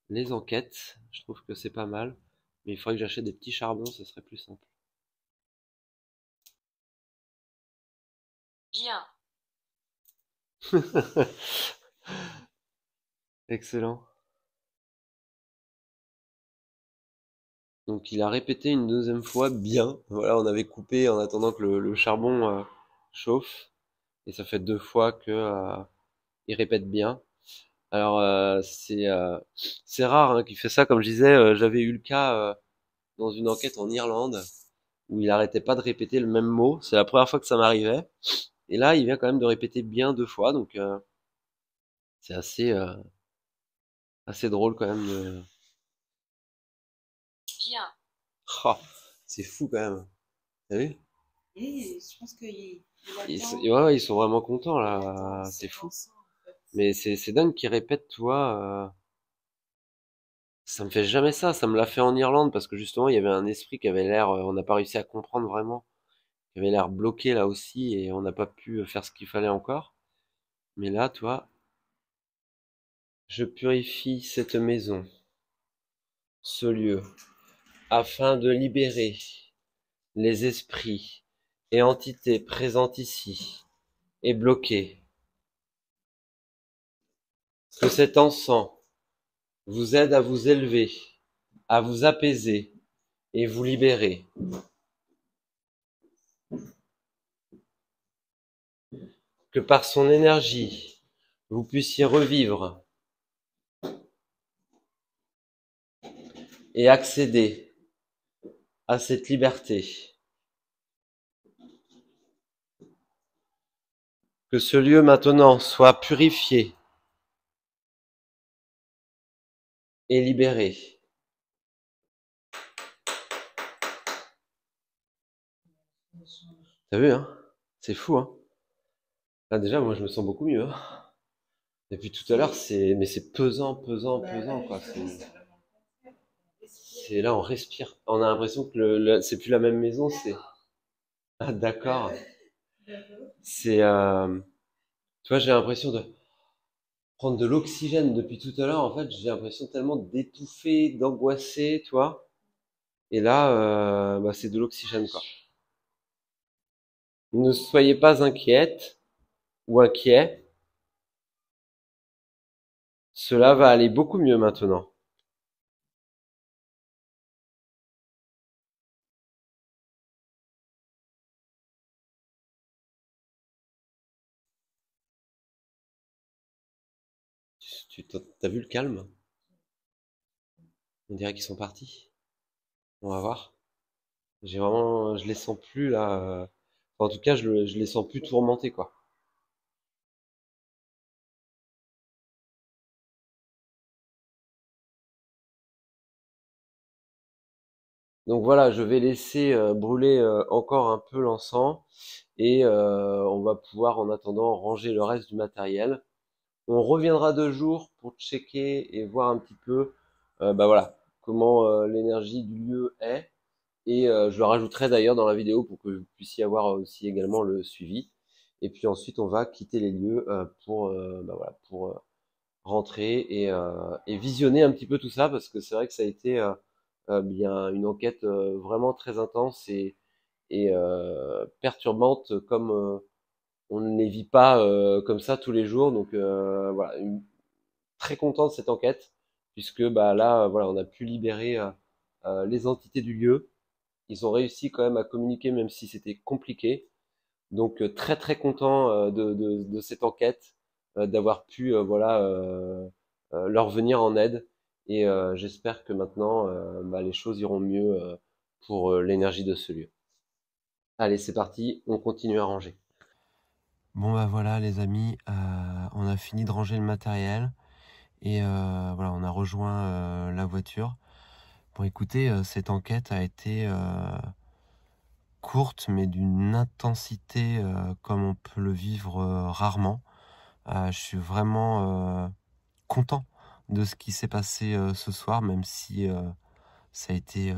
les enquêtes. Je trouve que c'est pas mal. Mais il faudrait que j'achète des petits charbons, ce serait plus simple.
bien.
Excellent. Donc il a répété une deuxième fois bien. Voilà, on avait coupé en attendant que le charbon chauffe. Et ça fait 2 fois que il répète bien. Alors c'est rare hein, qu'il fait ça. Comme je disais, j'avais eu le cas dans une enquête en Irlande où il arrêtait pas de répéter le même mot. C'est la première fois que ça m'arrivait. Et là, il vient quand même de répéter bien 2 fois. Donc c'est assez drôle quand même.
Bien.
Oh, c'est fou quand même. T'as vu?
Et je pense qu'il
Ouais, ils sont vraiment contents là. C'est fou. Mais c'est dingue qu'ils répètent, tu vois. Ça me fait jamais ça. Ça me l'a fait en Irlande parce que justement, il y avait un esprit qui avait l'air. On n'a pas réussi à comprendre vraiment. Qui avait l'air bloqué là aussi et on n'a pas pu faire ce qu'il fallait encore. Mais là, tu vois, je purifie cette maison, ce lieu, afin de libérer les esprits et entités présentes ici et bloquées. Que cet encens vous aide à vous élever, à vous apaiser et vous libérer. Que par son énergie, vous puissiez revivre et accéder à cette liberté. Que ce lieu maintenant soit purifié et libéré. T'as vu, hein? C'est fou, hein? Là, déjà, moi, je me sens beaucoup mieux, hein. Depuis tout à l'heure, mais c'est pesant, quoi. C'est là, on respire. On a l'impression que c'est plus la même maison, ah, d'accord. C'est, tu vois, j'ai l'impression de prendre de l'oxygène depuis tout à l'heure. En fait, j'ai l'impression tellement d'étouffer, d'angoisser, tu vois. Et là, c'est de l'oxygène, quoi. Ne soyez pas inquiète ou inquiet. Cela va aller beaucoup mieux maintenant. T'as vu le calme? On dirait qu'ils sont partis. On va voir. Je les sens plus là. En tout cas, je les sens plus tourmentés, quoi. Donc voilà, je vais laisser brûler encore un peu l'encens et on va pouvoir en attendant ranger le reste du matériel. On reviendra 2 jours pour checker et voir un petit peu, comment l'énergie du lieu est. Et je le rajouterai d'ailleurs dans la vidéo pour que vous puissiez avoir aussi également le suivi. Et puis ensuite, on va quitter les lieux pour rentrer et visionner un petit peu tout ça parce que c'est vrai que ça a été bien une enquête vraiment très intense et perturbante on ne les vit pas comme ça tous les jours. Donc voilà, très content de cette enquête, puisque bah, là, voilà, on a pu libérer les entités du lieu. Ils ont réussi quand même à communiquer, même si c'était compliqué. Donc très très content de cette enquête, d'avoir pu voilà leur venir en aide. Et j'espère que maintenant bah, les choses iront mieux pour l'énergie de ce lieu. Allez, c'est parti, on continue à ranger.
Bon bah voilà les amis, on a fini de ranger le matériel et voilà, on a rejoint la voiture. Bon écoutez, cette enquête a été courte mais d'une intensité comme on peut le vivre rarement. Je suis vraiment content de ce qui s'est passé ce soir, même si ça a été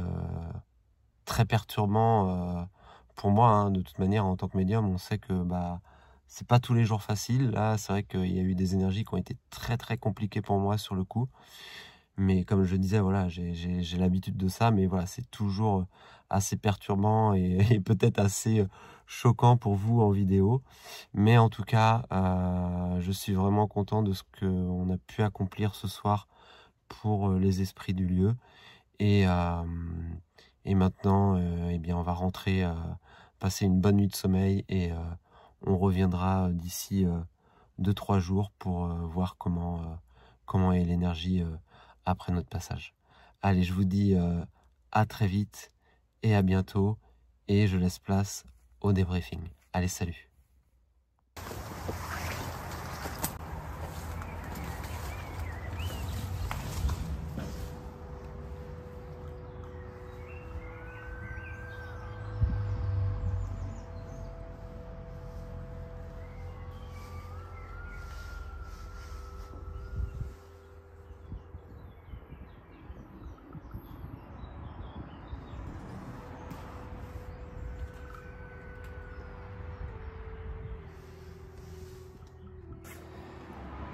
très perturbant pour moi, hein. De toute manière, en tant que médium, on sait que bah c'est pas tous les jours facile. Là, c'est vrai qu'il y a eu des énergies qui ont été très très compliquées pour moi sur le coup. Mais comme je disais, voilà, j'ai l'habitude de ça, mais voilà, c'est toujours assez perturbant et peut-être assez choquant pour vous en vidéo. Mais en tout cas, je suis vraiment content de ce qu'on a pu accomplir ce soir pour les esprits du lieu. Et maintenant, eh bien, on va rentrer, passer une bonne nuit de sommeil et on reviendra d'ici 2-3 jours pour voir comment est l'énergie après notre passage. Allez, je vous dis à très vite et à bientôt et je laisse place au débriefing. Allez, salut!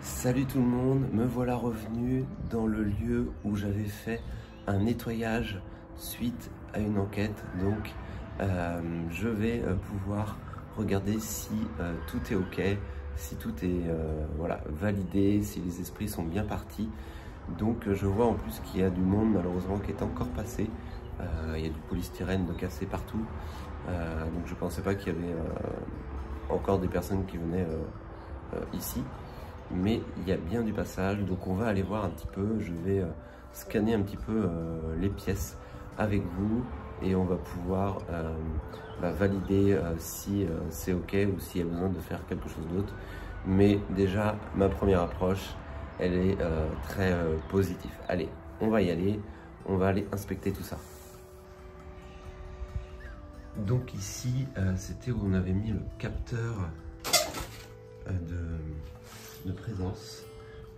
Salut tout le monde, me voilà revenu dans le lieu où j'avais fait un nettoyage suite à une enquête. Donc je vais pouvoir regarder si tout est ok, si tout est voilà, validé, si les esprits sont bien partis. Donc je vois en plus qu'il y a du monde malheureusement qui est encore passé. Il y a du polystyrène de cassé partout. Donc je pensais pas qu'il y avait encore des personnes qui venaient ici. Mais il y a bien du passage, donc on va aller voir un petit peu. Je vais scanner un petit peu les pièces avec vous et on va pouvoir valider si c'est ok ou s'il y a besoin de faire quelque chose d'autre. Mais déjà, ma première approche, elle est très positive. Allez, on va y aller, on va aller inspecter tout ça. Donc ici, c'était où on avait mis le capteur de présence.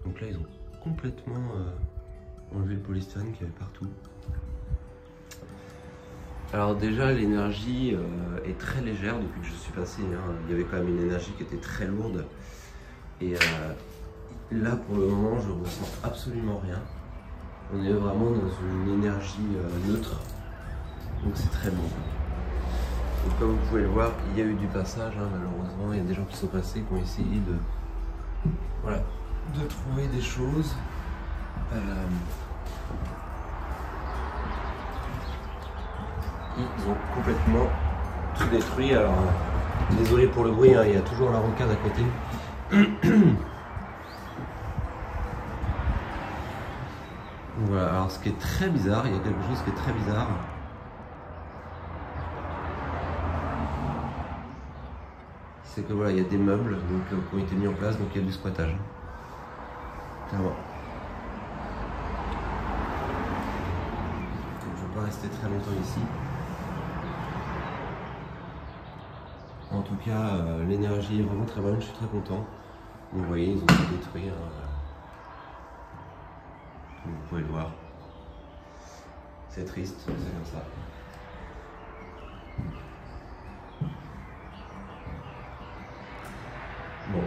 Donc là ils ont complètement enlevé le polystyrène qu'il y avait partout. Alors déjà l'énergie est très légère depuis que je suis passé, hein. Il y avait quand même une énergie qui était très lourde et là pour le moment je ressens absolument rien. On est vraiment dans une énergie neutre, donc c'est très bon. Donc comme vous pouvez le voir, il y a eu du passage, hein, malheureusement il y a des gens qui sont passés qui ont essayé voilà, de trouver des choses. Ils ont complètement tout détruit. Alors, désolé pour le bruit, hein, il y a toujours la rocade à côté. Voilà, alors ce qui est très bizarre, il y a quelque chose qui est très bizarre. C'est que voilà, il y a des meubles donc, qui ont été mis en place, donc il y a du squattage. Clairement. Donc je ne vais pas rester très longtemps ici. En tout cas, l'énergie est vraiment très bonne, je suis très content. Donc, vous voyez, ils ont tout détruit. Comme vous pouvez le voir. C'est triste, mais c'est comme ça. Bon,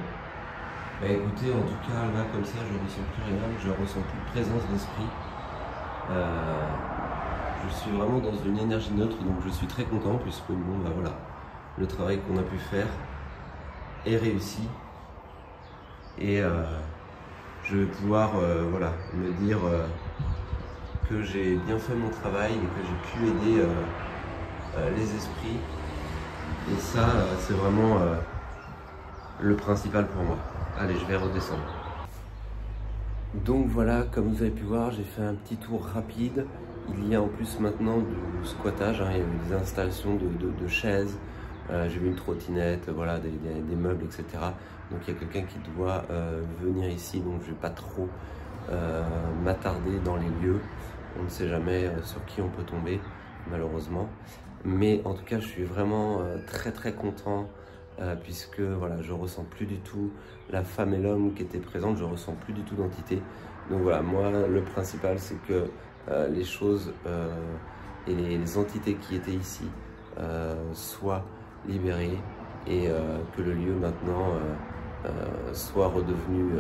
bah écoutez, en tout cas, là, comme ça, je ne ressens plus rien, je ne ressens plus de présence d'esprit. Je suis vraiment dans une énergie neutre, donc je suis très content, puisque bon, bah voilà, le travail qu'on a pu faire est réussi et je vais pouvoir voilà, me dire que j'ai bien fait mon travail et que j'ai pu aider les esprits. Et ça, c'est vraiment le principal pour moi. Allez, je vais redescendre. Donc voilà, comme vous avez pu voir, j'ai fait un petit tour rapide. Il y a en plus maintenant du squattage, hein, il y a eu des installations de chaises, j'ai vu une trottinette, voilà, des meubles, etc. Donc il y a quelqu'un qui doit venir ici, donc je ne vais pas trop m'attarder dans les lieux. On ne sait jamais sur qui on peut tomber, malheureusement. Mais en tout cas, je suis vraiment très content puisque voilà, je ressens plus du tout la femme et l'homme qui étaient présents, je ressens plus du tout d'entité. Donc voilà, moi le principal c'est que les choses et les entités qui étaient ici soient libérées et que le lieu maintenant soit redevenu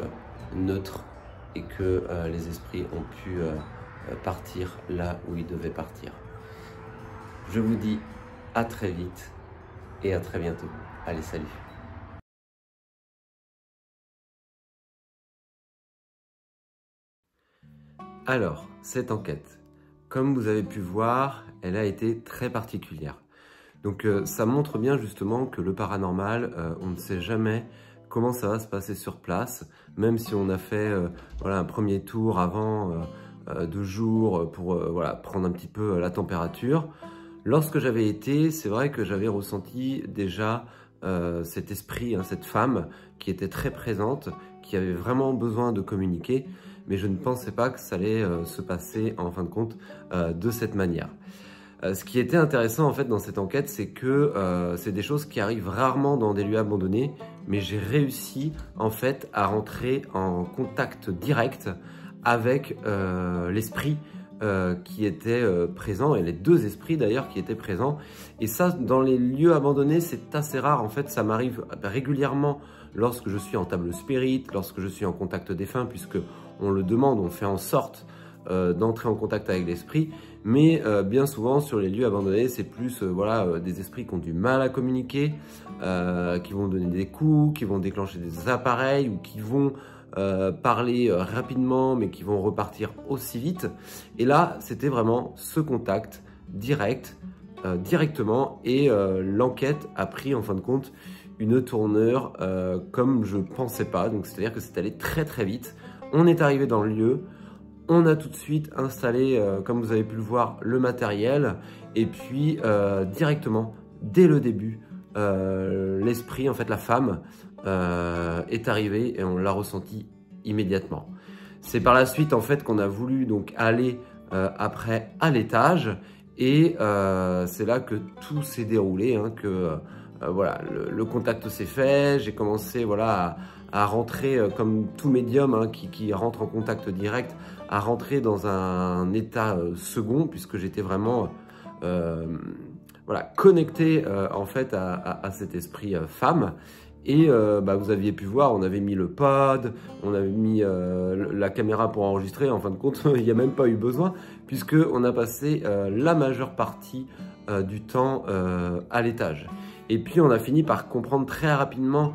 neutre et que les esprits ont pu partir là où ils devaient partir. Je vous dis à très vite et à très bientôt. Allez, salut! Alors, cette enquête, comme vous avez pu voir, elle a été très particulière. Donc ça montre bien justement que le paranormal, on ne sait jamais comment ça va se passer sur place, même si on a fait voilà, un premier tour avant 2 jours pour voilà, prendre un petit peu la température. Lorsque j'avais été, c'est vrai que j'avais ressenti déjà cet esprit, hein, cette femme qui était très présente, qui avait vraiment besoin de communiquer, mais je ne pensais pas que ça allait se passer en fin de compte de cette manière. Ce qui était intéressant en fait dans cette enquête, c'est que c'est des choses qui arrivent rarement dans des lieux abandonnés, mais j'ai réussi en fait à rentrer en contact direct avec l'esprit qui était présent, et les 2 esprits d'ailleurs qui étaient présents. Et ça, dans les lieux abandonnés, c'est assez rare. En fait, ça m'arrive régulièrement lorsque je suis en table spirit, lorsque je suis en contact défunt, puisque on le demande, on fait en sorte d'entrer en contact avec l'esprit. Mais bien souvent, sur les lieux abandonnés, c'est plus voilà, des esprits qui ont du mal à communiquer, qui vont donner des coups, qui vont déclencher des appareils ou qui vont parler rapidement mais qui vont repartir aussi vite. Et là c'était vraiment ce contact direct directement, et l'enquête a pris en fin de compte une tournure comme je pensais pas. Donc c'est à dire que c'est allé très vite. On est arrivé dans le lieu, on a tout de suite installé comme vous avez pu le voir le matériel, et puis directement dès le début l'esprit, en fait la femme est arrivée et on l'a ressenti immédiatement. C'est par la suite en fait qu'on a voulu donc aller après à l'étage, et c'est là que tout s'est déroulé, hein, que voilà, le contact s'est fait. J'ai commencé voilà, à rentrer comme tout médium hein, qui rentre en contact direct, à rentrer dans un état second, puisque j'étais vraiment voilà, connecté en fait à cet esprit femme. Et vous aviez pu voir, on avait mis le pod, on avait mis la caméra pour enregistrer. En fin de compte, il n'y a même pas eu besoin, puisqu'on a passé la majeure partie du temps à l'étage. Et puis on a fini par comprendre très rapidement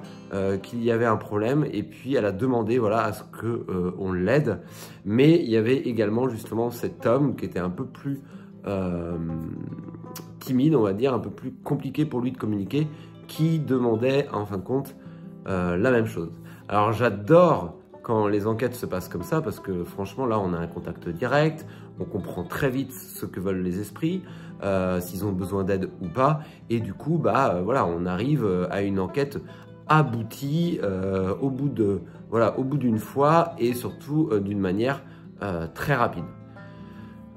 qu'il y avait un problème, et puis elle a demandé voilà, à ce qu'on l'aide. Mais il y avait également justement cet homme qui était un peu plus timide, on va dire, un peu plus compliqué pour lui de communiquer, qui demandait en fin de compte la même chose. Alors j'adore quand les enquêtes se passent comme ça, parce que franchement là on a un contact direct, on comprend très vite ce que veulent les esprits, s'ils ont besoin d'aide ou pas, et du coup voilà, on arrive à une enquête aboutie au bout d'une fois, et surtout d'une manière très rapide.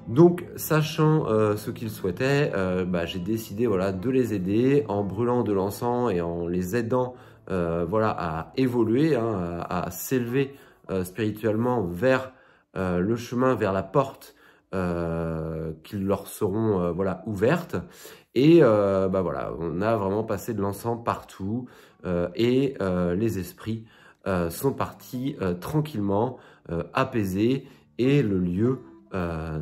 Donc, sachant ce qu'ils souhaitaient, j'ai décidé voilà, de les aider en brûlant de l'encens et en les aidant voilà, à évoluer, hein, à s'élever spirituellement vers le chemin, vers la porte qui leur seront voilà, ouvertes. Et voilà, on a vraiment passé de l'encens partout, et les esprits sont partis tranquillement, apaisés, et le lieu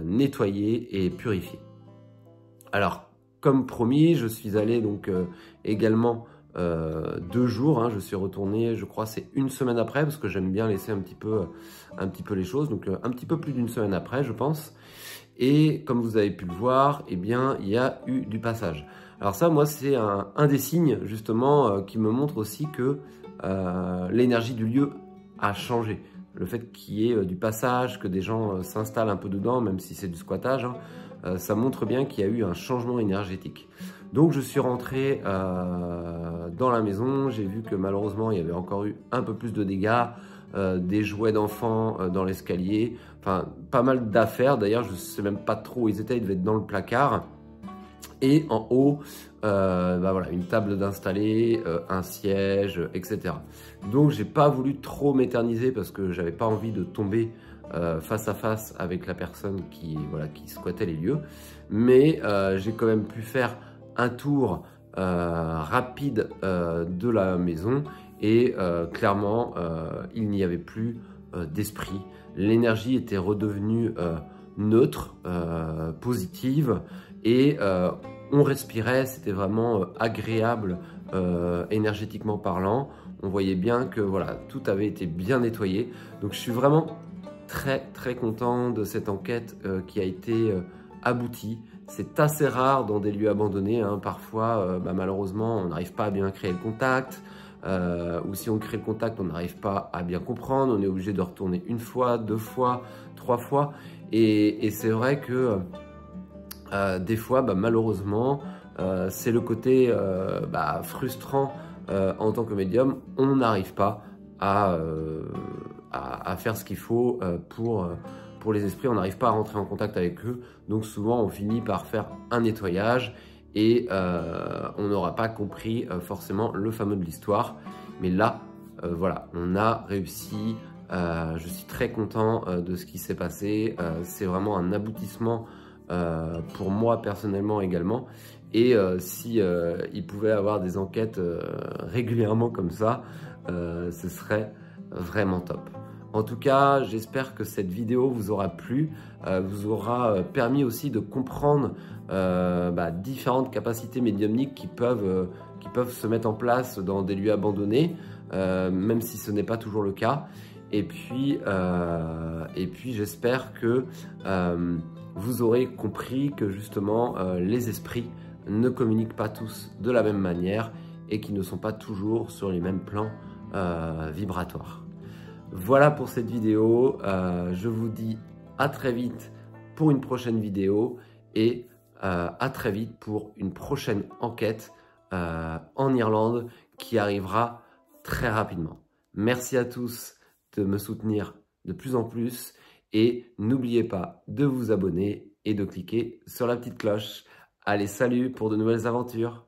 nettoyé et purifié. Alors, comme promis, je suis allé donc également 2 jours, hein. Je suis retourné, je crois, c'est une semaine après, parce que j'aime bien laisser un petit peu les choses. Donc un petit peu plus d'une semaine après, je pense. Et comme vous avez pu le voir, eh bien, il y a eu du passage. Alors ça, moi, c'est un des signes, justement, qui me montre aussi que l'énergie du lieu a changé. Le fait qu'il y ait du passage, que des gens s'installent un peu dedans, même si c'est du squattage, hein, ça montre bien qu'il y a eu un changement énergétique. Donc je suis rentré dans la maison, j'ai vu que malheureusement il y avait encore eu un peu plus de dégâts, des jouets d'enfants dans l'escalier, enfin pas mal d'affaires. D'ailleurs je ne sais même pas trop où ils étaient, ils devaient être dans le placard. Et en haut, bah voilà, une table d'installer, un siège, etc. Donc j'ai pas voulu trop m'éterniser parce que j'avais pas envie de tomber face à face avec la personne qui squattait les lieux. Mais j'ai quand même pu faire un tour rapide de la maison et clairement il n'y avait plus d'esprit. L'énergie était redevenue neutre, positive et on respirait, c'était vraiment agréable énergétiquement parlant. On voyait bien que voilà, tout avait été bien nettoyé. Donc je suis vraiment très content de cette enquête qui a été aboutie. C'est assez rare dans des lieux abandonnés, hein. Parfois, malheureusement, on n'arrive pas à bien créer le contact. Ou si on crée le contact, on n'arrive pas à bien comprendre. On est obligé de retourner 1 fois, 2 fois, 3 fois. Et c'est vrai que des fois, malheureusement, c'est le côté frustrant en tant que médium. On n'arrive pas à faire ce qu'il faut pour les esprits. On n'arrive pas à rentrer en contact avec eux. Donc souvent, on finit par faire un nettoyage et on n'aura pas compris forcément le fameux de l'histoire. Mais là, voilà, on a réussi. Je suis très content de ce qui s'est passé. C'est vraiment un aboutissement pour moi personnellement également. Et si il pouvait avoir des enquêtes régulièrement comme ça, ce serait vraiment top. En tout cas, j'espère que cette vidéo vous aura plu, vous aura permis aussi de comprendre différentes capacités médiumniques qui peuvent se mettre en place dans des lieux abandonnés, même si ce n'est pas toujours le cas. Et puis j'espère que vous aurez compris que justement les esprits ne communiquent pas tous de la même manière et qui ne sont pas toujours sur les mêmes plans vibratoires. Voilà pour cette vidéo, je vous dis à très vite pour une prochaine vidéo et à très vite pour une prochaine enquête en Irlande qui arrivera très rapidement. Merci à tous de me soutenir de plus en plus et n'oubliez pas de vous abonner et de cliquer sur la petite cloche. Allez, salut pour de nouvelles aventures!